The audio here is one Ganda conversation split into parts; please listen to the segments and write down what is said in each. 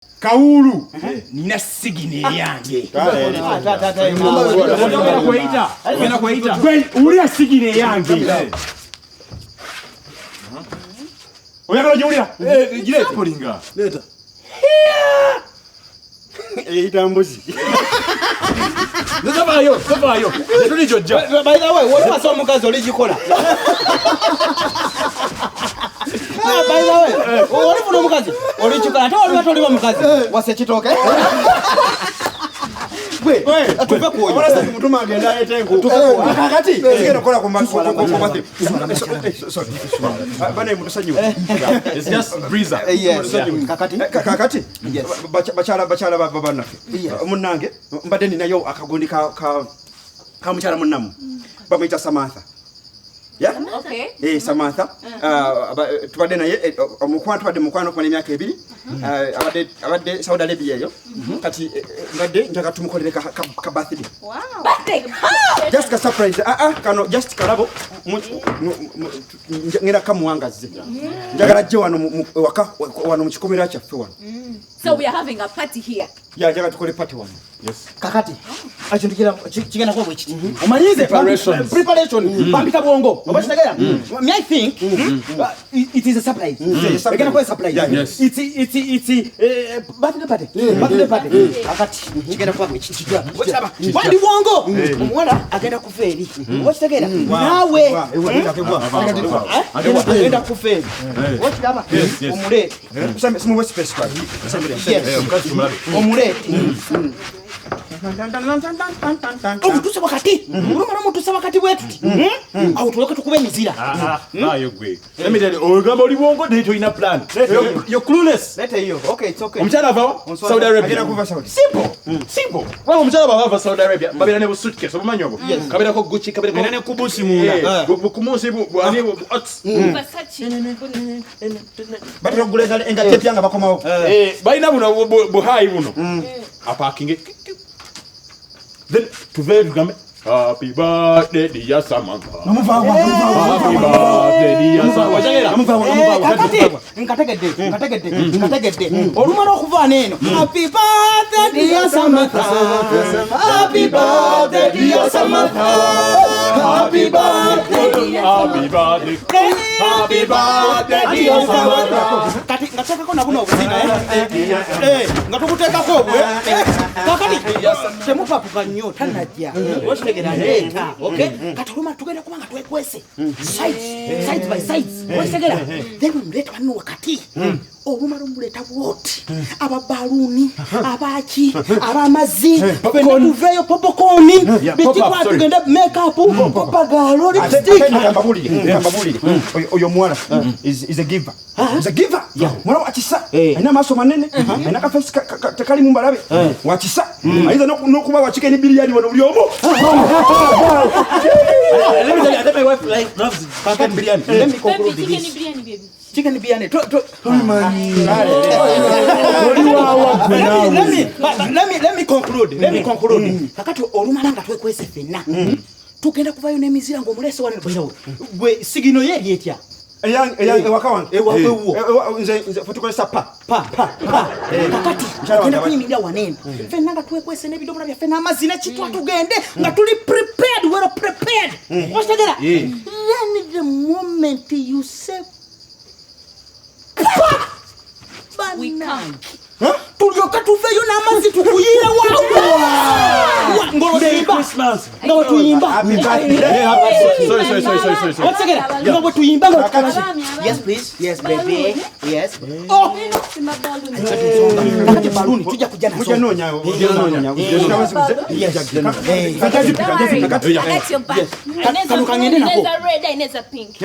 Kawulu nina sigine yange. Gena kuita. Uli sigine yange. Oyagala julira? Gile polinga. Leta. Itambuzi. Nzabayo. Tuli jojja. By the way, what was omukazi oligikola? By the way, oli funo omukazi oligikola ate oli omukazi wase kitoke. Gwe, atuve kuoyo. Obala mutuma agenda etengo. Kakati ngero kola kumba. Sorry. Bana mutusanyu. It's just breezer. Kakati. Bachala babana. Munange mbadde ninayo akagundi ka mukyala munnamu. Bamuyita Samantha. Yeah? Okay. Samantha. Tubadde naye mukwano kwa emyaka 2. Abadde Saudi Arabia yo. Kati mbadde njaga tumukolere ka birthday. Wow. Birthday. Just a surprise. Kano just kalabo. Ngira kamuwangaze. Njagala je wano wano mu kikomera kyaffe wano. So we are having a party here. Yeah, njaga tukole party wano. Yes. Kakati. Achindikira kigenda kwa bwekiti. Omalize preparation. Bambika bwongo. Obashitagera. Me I think it is a surprise. Egenda kwa surprise. Yes. It's birthday party. Kakati. Kigenda kwa bwekiti. Wachaba. Bandi bwongo. Omwana agenda kuferi. Obashitagera. Nawe. Agenda kuferi. Wachaba. Omulete. Simu specify. Omulete. Omutuse wakati. Urumara mutuse wakati wetu. Au tuweke tukube mizira. Ayo gwe. Let me tell you, ogamba oli bongo date ina plan. You're clueless. Leta hiyo. Okay, it's okay. Omchana ava Saudi Arabia. Agenda kuva Saudi. Simple. Wao omchana bava Saudi Arabia. Babira ne suitcase obumanyi obo. Kabira ko Gucci, kabira ko ne kubusi munda. Kumusi bu ani ots. Batro guleza enga tepyanga bakomawo. Baina buno buhai buno. Aparking it. Then to very game. Happy birthday dear Samantha. Happy birthday dear Samantha. Kakati. Nkategedde. Olumara okuva neno. Happy birthday dear Samantha. Happy birthday dear Samantha. Happy birthday dear Samantha. Kati ngataka kona kuno obuzina ngatukuteka ko bwe. Kakati. Temupapuka nnyo tanajja. Otegera leta, okay? Katuluma tugenda kubanga twekwese. Sides by sides. Otegera. Then mleta bano wakati. Olumara muleta bwoti. Ababaluni, abaki, abamazi, tuveyo popcorn. Bitikwa tugenda makeup, popagalo, lipstick. Kambabuli. Oyo mwala is a giver. Is a giver. Mwana wachisa. Aina maso manene. Aina ka face takali mumbalabe. Wachisa. Aiza nokuba wachike ni bilioni wano uli omo. Let me tell you, my wife loves chicken biryani. Let me conclude this. Chicken biryani. Let me conclude. Kakati olumalanga twekwese fenna. Tugenda kuvayo nemizira ng'omulese wano bwino. Gwe sigino yeri etya. Eyang wakawan. Nze fotukolesa pa. Kakati tugenda kuyimirira wanene. Fenna nga twekwese n'ebidomola byaffe n'amazina kitwa tugende nga tuli prepared. We're prepared. Otegera. Then the moment you say we come. Tulioka tuveyo n'amazzi tukuyire wawo. Merry Christmas. Ngo tuyimba. Happy birthday. Sorry. Otegera. Ngo tuyimba. Yes please. Yes baby. Yes. Oh. Kakati baluni tujja kujja nazo. Mujanonya. Yes. Kanu kangende nako. Ineza red, ineza pink.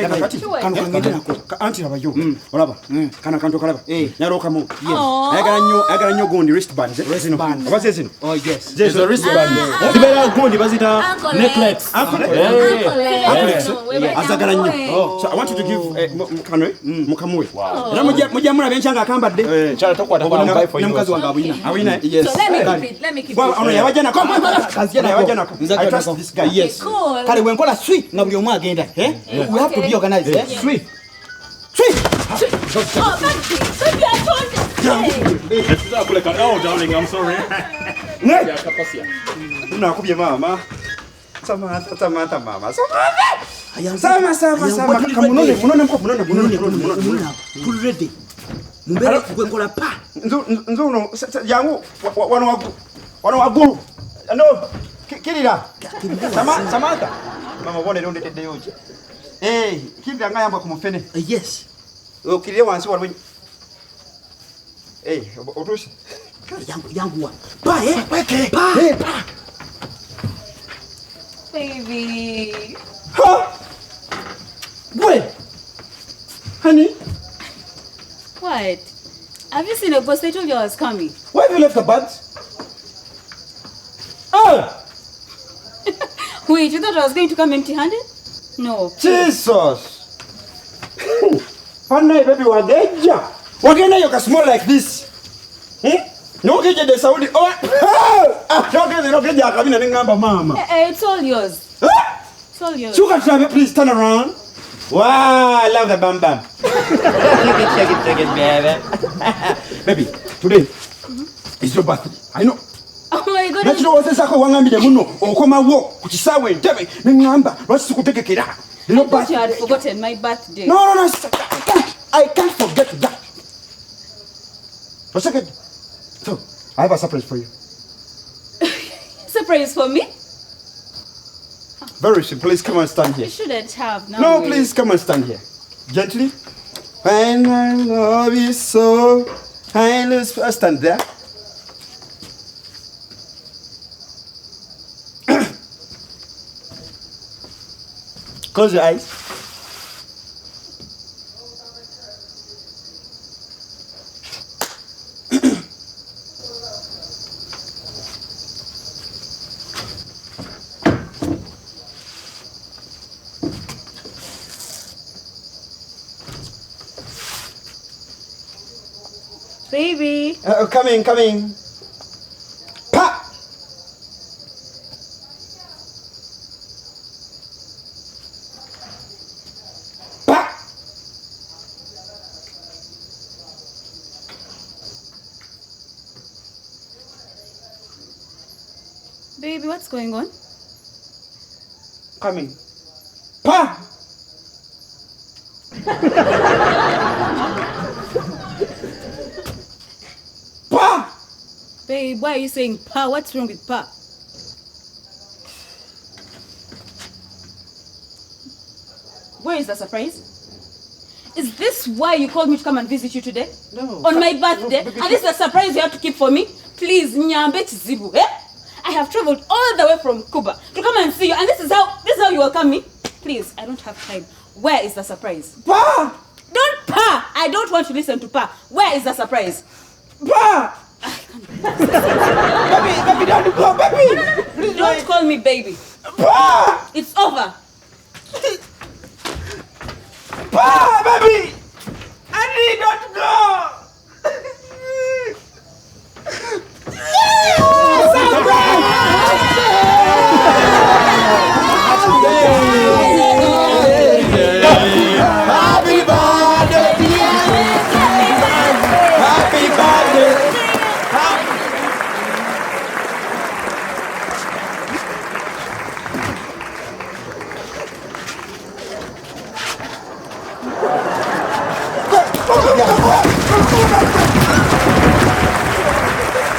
Kanu kangende nako. Anti abayo. Olaba. Kana kanto kalaba. Nyaroka mu. Agala nyo gondi wristband. Wristband. What's this? Oh yes. There's a wristband. Tibera gondi bazita necklace. Azagala nyo. So I want you to give kanwe mukamwe. Era mujja mula benchanga akambadde. Chala tokwata kwa mbai for you. Nemkazi wanga awina. Yes. So let me keep it. Ono yawajana ko. I trust this guy. Yes. Kale wenkola sweet na buli omu agenda. We have to be organized. Sweet. Oh, thank you. So you are told Oh, darling, I'm sorry. Ne? Yeah, kapasia. Unakubye mama. Samantha mama. Ayang Sama. Munone mko munone. Full ready. Mumbere kugwengola pa. Nzuno yangu wano waguru. No. Kirira. Samantha. Mama bone ndo ndete yoje. Kirira ngayamba kumufene. Yes. Okirire wansi walwe. Otushi. Yangu wa. Pa peke. Pa. Baby. Ha. Boy. Honey. What? Have you seen a ghost? I told you I was coming. Why have you left the buds? Wait, you thought I was going to come empty-handed? No. Jesus. Panna baby wageja. Wagenda yoka small like this. No geje de Saudi. No geje akabina ngamba mama. It's all yours. It's all yours. Sugar travel, please turn around. Wow, I love the bam bam. Take it, baby. Baby, today is your birthday. I know. Oh my God. Nakiro wosesako wangambire muno okomawo ku kisawe Entebbe ningamba lwaki sikutegekera. I thought you had forgotten my birthday. No. I can't forget that. For a second. So, I have a surprise for you. Surprise for me? Very simple. Please come and stand here. You shouldn't have. Now No, wait. please come and stand here. Gently. When I love you so, I lose. Stand there. Close your eyes. Baby. Coming. Pa! Pa! Baby, what's going on? Coming. Pa! Pa! Babe, why are you saying pa? What's wrong with pa? Where is the surprise? Is this why you called me to come and visit you today? No. On my birthday? And this is the surprise you have to keep for me? Please, nyambe chizibu, eh? I have traveled all the way from Cuba to come and see you, and this is how you welcome me? Please, I don't have time. Where is the surprise? Pa! Don't pa! I don't want to listen to pa. Where is the surprise? Pa! Baby, don't go, baby! Please, Don't call me baby. Pa! It's over. Pa, baby! Annie, don't go!